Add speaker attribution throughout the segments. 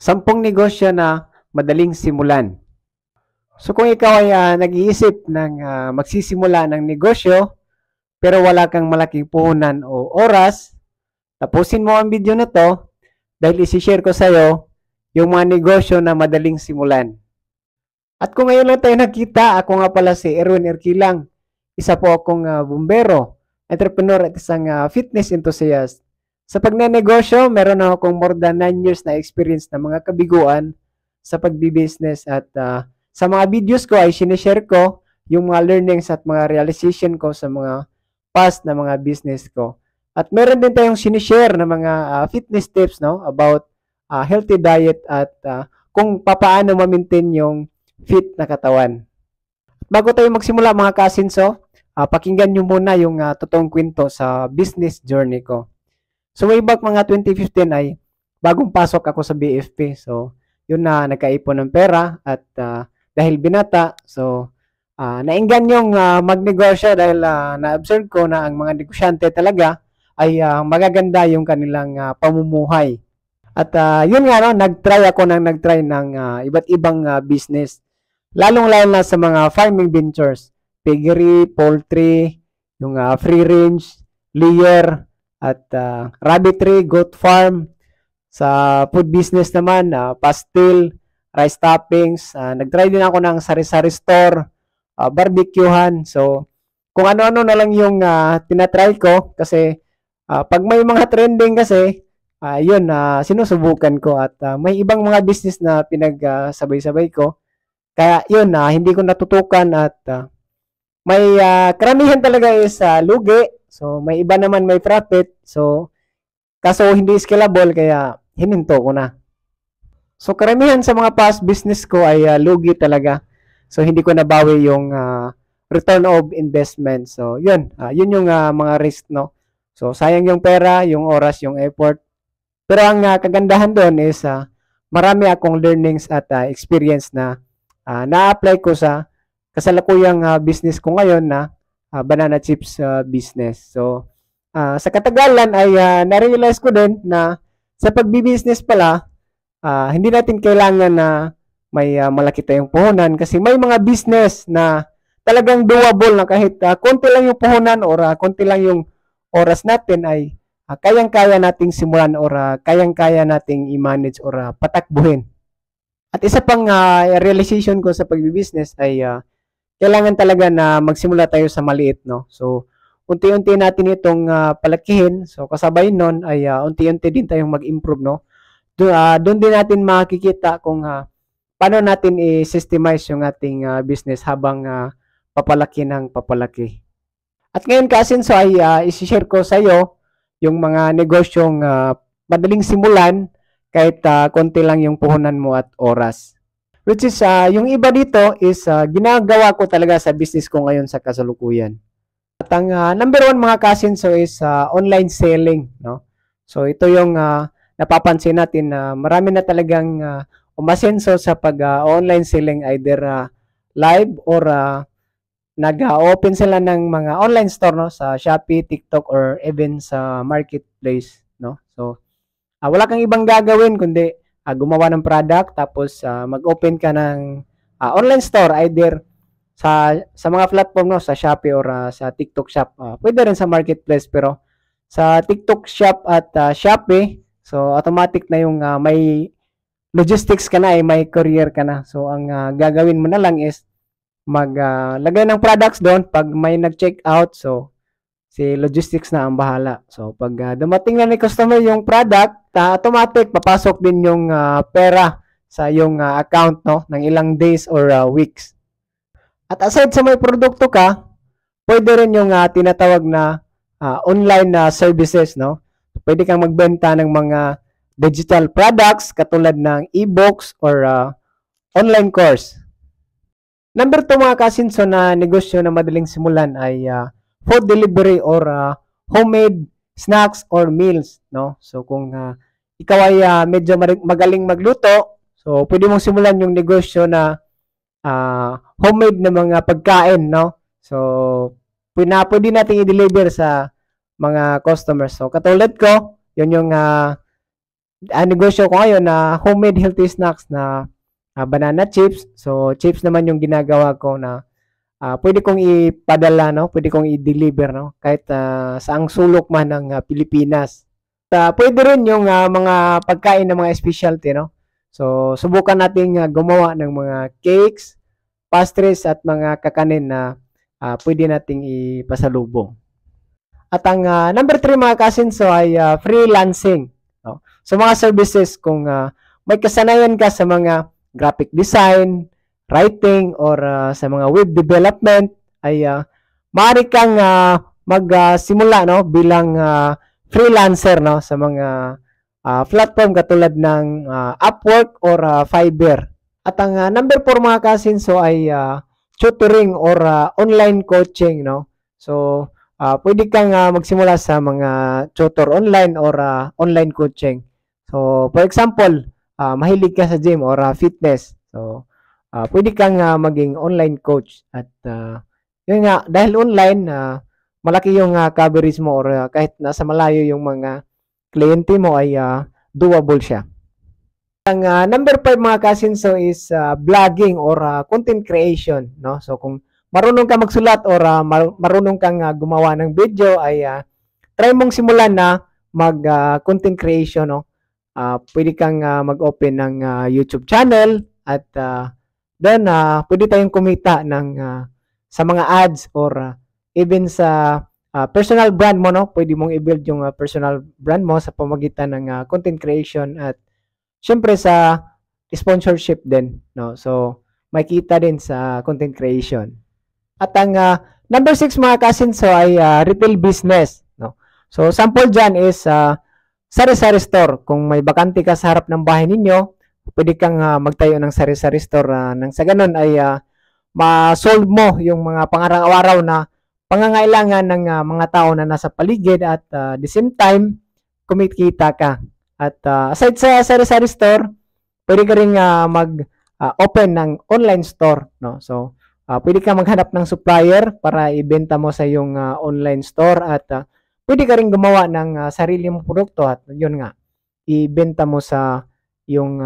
Speaker 1: 10 negosyo na madaling simulan. So kung ikaw ay nag-iisip ng magsisimula ng negosyo pero wala kang malaking puhunan o oras, tapusin mo ang video na to dahil isi-share ko sa iyo yung mga negosyo na madaling simulan. At kung ngayon lang tayo nakita, ako nga pala si Erwin Erquilang. Isa po akong bumbero, entrepreneur at isang fitness enthusiast. Sa pagnenegosyo, meron na akong more than 9 years na experience na mga kabiguan sa pagbibusiness at sa mga videos ko ay sinishare ko yung mga learnings at mga realization ko sa mga past na mga business ko. At meron din tayong sinishare na mga fitness tips about healthy diet at kung paano ma-maintain yung fit na katawan. Bago tayo magsimula mga kasinso, pakinggan nyo muna yung totoong kwento sa business journey ko. So way back mga 2015 ay bagong pasok ako sa BFP. So yun na nagkaipon ng pera at dahil binata, so nainggan yung magnegosyo dahil na-observe ko na ang mga negosyante talaga ay magaganda yung kanilang pamumuhay. At yun nga, nag-try ng iba't ibang business. Lalong-lalo na sa mga farming ventures, piggery, poultry, yung free range, layer, at rabbitry, goat farm. Sa food business naman, pastil, rice toppings. Nag-try din ako ng sari-sari store, barbecuehan. So, kung ano-ano na lang yung tinatry ko kasi pag may mga trending kasi, yun, sinusubukan ko at may ibang mga business na pinagsabay-sabay ko. Kaya yun, hindi ko natutukan at may karamihan talaga is lugi. So, may iba naman may profit. So, kaso hindi scalable kaya hininto ko na. So, karamihan sa mga past business ko ay lugi talaga. So, hindi ko nabawi yung return of investment. So, yun. Yun yung mga risk, no? So, sayang yung pera, yung oras, yung effort. Pero ang kagandahan doon is marami akong learnings at experience na na-apply ko sa kasalukuyang business ko ngayon na banana chips business. So, sa katagalan ay na-realize ko din na sa pagbi-business pala, hindi natin kailangan na may malaki tayong puhunan kasi may mga business na talagang doable na kahit konti lang yung puhunan or konti lang yung oras natin ay kayang-kaya nating simulan or kayang-kaya nating i-manage or patakbuhin. At isa pang realization ko sa pagbi-business ay kailangan talaga na magsimula tayo sa maliit, no? So, unti-unti natin itong palakihin. So, kasabay nun ay unti-unti din tayong mag-improve, no? Doon din natin makikita kung paano natin i-systemize yung ating business habang papalaki ng papalaki. At ngayon kasinso ay isi-share ko sa iyo yung mga negosyong madaling simulan kahit konti lang yung puhunan mo at oras. Which is, yung iba dito is ginagawa ko talaga sa business ko ngayon sa kasalukuyan. At ang number one mga kasinso is online selling. No? So ito yung napapansin natin na marami na talagang umasenso sa pag-online selling either live or nag-open sila ng mga online store no sa Shopee, TikTok or even sa marketplace no. So wala kang ibang gagawin kundi gumawa ng product tapos mag-open ka ng online store either sa mga platform no sa Shopee or sa TikTok shop. Pwede rin sa marketplace pero sa TikTok shop at Shopee so automatic na yung may logistics ka na may courier ka na. So ang gagawin mo na lang is maglagay ng products doon pag may nag-check out so si logistics na ang bahala. So pag dumating na ni customer yung product, automatic papasok din yung pera sa yung account no ng ilang days or weeks. At aside sa may produkto ka, pwede rin yung tinatawag na online services no. Pwede kang magbenta ng mga digital products katulad ng e-books or online course. Number 2 mga kasinso na negosyo na madaling simulan ay food delivery or homemade snacks or meals, no? So kung ikaw ay medyo magaling magluto, so pwede mong simulan yung negosyo na homemade na mga pagkain, no? So pwede nating i-deliver sa mga customers. So katulad ko, yun yung negosyo ko ngayon na homemade healthy snacks na banana chips. So, chips naman yung ginagawa ko na pwede kong ipadala, no? Pwede kong i-deliver, no? Kahit saang sulok man ng Pilipinas. Pwede rin yung mga pagkain ng mga specialty, no? So, subukan nating gumawa ng mga cakes, pastries at mga kakanin na pwede nating ipasalubong. At ang number 3 mga kasinso ay freelancing. No? So mga services kung may kasanayan ka sa mga graphic design, writing, or sa mga web development, ay maaari kang magsimula no, bilang freelancer no, sa mga platform katulad ng Upwork or Fiverr. At ang number 4 mga kasinso ay tutoring or online coaching. No? So, pwede kang magsimula sa mga tutor online or online coaching. So, for example, mahilig ka sa gym or fitness. So, pwede kang maging online coach. At yun nga, dahil online, malaki yung coverage mo or kahit nasa malayo yung mga kliyente mo ay doable siya. Ang number 5 mga kasinso is vlogging or content creation. No? So, kung marunong ka magsulat or marunong kang gumawa ng video ay try mong simulan na mag content creation, no. Pwede kang mag-open ng YouTube channel at then pwede tayong kumita ng sa mga ads or even sa personal brand mo, no. Pwede mong i-build yung personal brand mo sa pamamagitan ng content creation at syempre sa sponsorship din, no. So makita din sa content creation. At ang number 6 mga kasinso ay retail business. No? So, sample dyan is sari-sari store. Kung may bakante ka sa harap ng bahay ninyo, pwede kang magtayo ng sari-sari store. Nang sa ganun ay ma-solve mo yung mga pangaraw-araw na pangangailangan ng mga tao na nasa paligid at the same time, kumikita ka. At aside sa sari-sari store, pwede ka rin mag-open ng online store. No? So, pwede ka maghanap ng supplier para ibenta mo sa iyong online store at pwede ka rin gumawa ng sarili mong produkto at yun nga, ibenta mo sa yung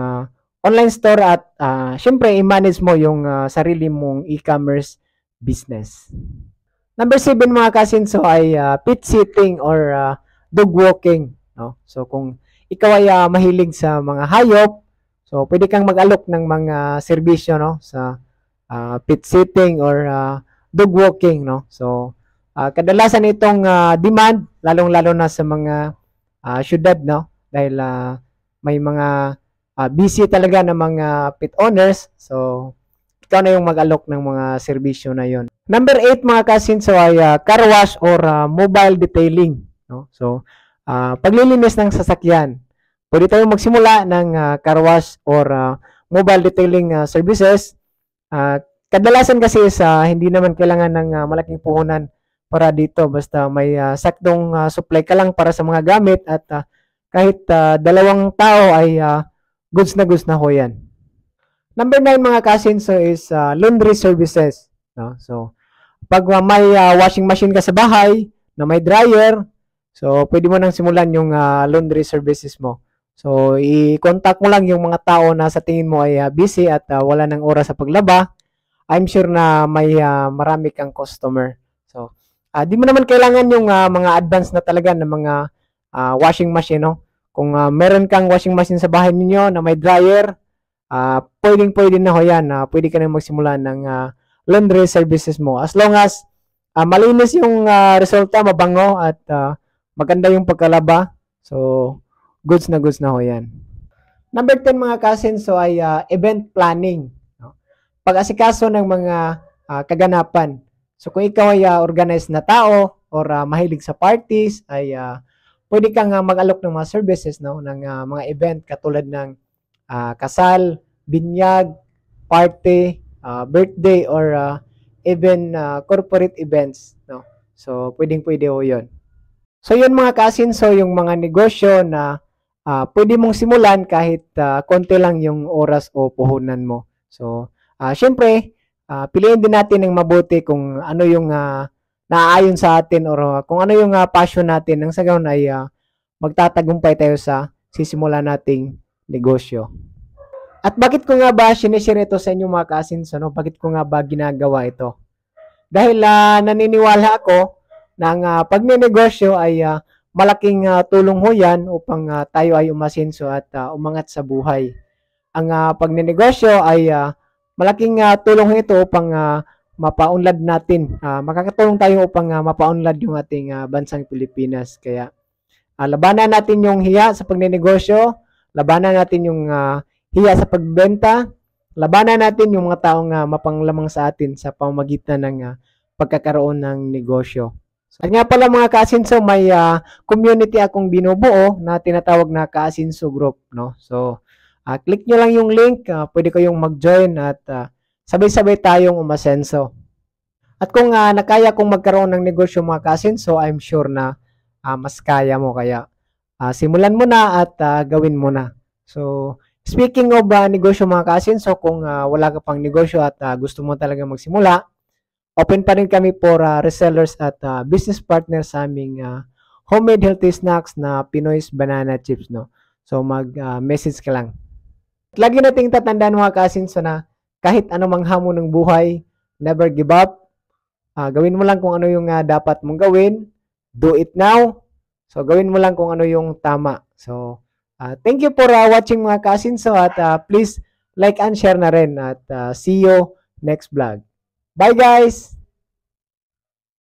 Speaker 1: online store at syempre i-manage mo yung sarili mong e-commerce business. Number 7 mga kasinso ay pet sitting or dog walking. No? So kung ikaw ay mahilig sa mga hayop, so pwede kang mag-alok ng mga serbisyo no, sa pet sitting or dog walking, no. So kadalasan itong demand lalong-lalo na sa mga syudad, no, dahil may mga busy talaga ng mga pet owners. So ikaw na yung mag-alok ng mga serbisyo na yon. Number 8 mga kasinso ay car wash or mobile detailing, no. So paglilinis ng sasakyan, pwede tayong magsimula ng car wash or mobile detailing services. Kadalasan kasi hindi naman kailangan ng malaking puhunan para dito. Basta may saktong supply ka lang para sa mga gamit at kahit dalawang tao ay goods na ho yan. Number 9 mga kasinso is laundry services. No? So, pag may washing machine ka sa bahay na may dryer, so pwede mo nang simulan yung laundry services mo. So, i-contact mo lang yung mga tao na sa tingin mo ay busy at wala ng oras sa paglaba. I'm sure na may marami kang customer. So, di mo naman kailangan yung mga advance na talaga ng mga washing machine, no? Kung meron kang washing machine sa bahay ninyo na may dryer, pwedeng-pwede na ho yan. Pwede ka na magsimula ng laundry services mo. As long as malinis yung resulta, mabango at maganda yung pagkalaba. So, goods na ho yan. Number 10 mga kasinso ay event planning. Pag-asikaso ng mga kaganapan. So kung ikaw ay organized na tao or mahilig sa parties, ay pwede kang mag-alok ng mga services, no, ng mga event katulad ng kasal, binyag, party, birthday, or even corporate events. No? So pwedeng-pwede ho yun. So yun mga kasinso, yung mga negosyo na pwede mong simulan kahit konti lang yung oras o puhunan mo. So syempre, piliin din natin ng mabuti kung ano yung naaayon sa atin or kung ano yung passion natin nang sa gayon ay magtatagumpay tayo sa sisimula nating negosyo. At bakit ko nga ba sinishare ito sa inyo mga ka-asinso? No? Bakit ko nga ba ginagawa ito? Dahil naniniwala ako na ang pagnenegosyo ay malaking tulong ho yan upang tayo ay umasenso at umangat sa buhay. Ang pagnenegosyo ay malaking tulong ito upang mapaunlad natin. Makakatulong tayo upang mapaunlad yung ating bansang Pilipinas. Kaya labanan natin yung hiya sa pagnenegosyo, labanan natin yung hiya sa pagbenta, labanan natin yung mga taong mapanglamang sa atin sa pamamagitan ng pagkakaroon ng negosyo. At nga pala mga ka-asinso, may community akong binubuo na tinatawag na ka-asinso group. No? So, click nyo lang yung link, pwede kayong mag-join at sabay-sabay tayong umasenso. At kung nakaya kong magkaroon ng negosyo mga ka-asinso, I'm sure na mas kaya mo. Kaya simulan mo na at gawin mo na. So, speaking of negosyo mga ka-asinso, kung wala ka pang negosyo at gusto mo talaga magsimula, open pa rin kami for resellers at business partners sa aming homemade healthy snacks na Pinoy's Banana Chips. No? So, mag-message ka lang. At lagi nating tatandaan mga ka-asinso na kahit anumang hamon ng buhay, never give up. Gawin mo lang kung ano yung dapat mong gawin. Do it now. So, gawin mo lang kung ano yung tama. So, thank you for watching mga ka-asinso at please like and share na rin at see you next vlog. Bye guys!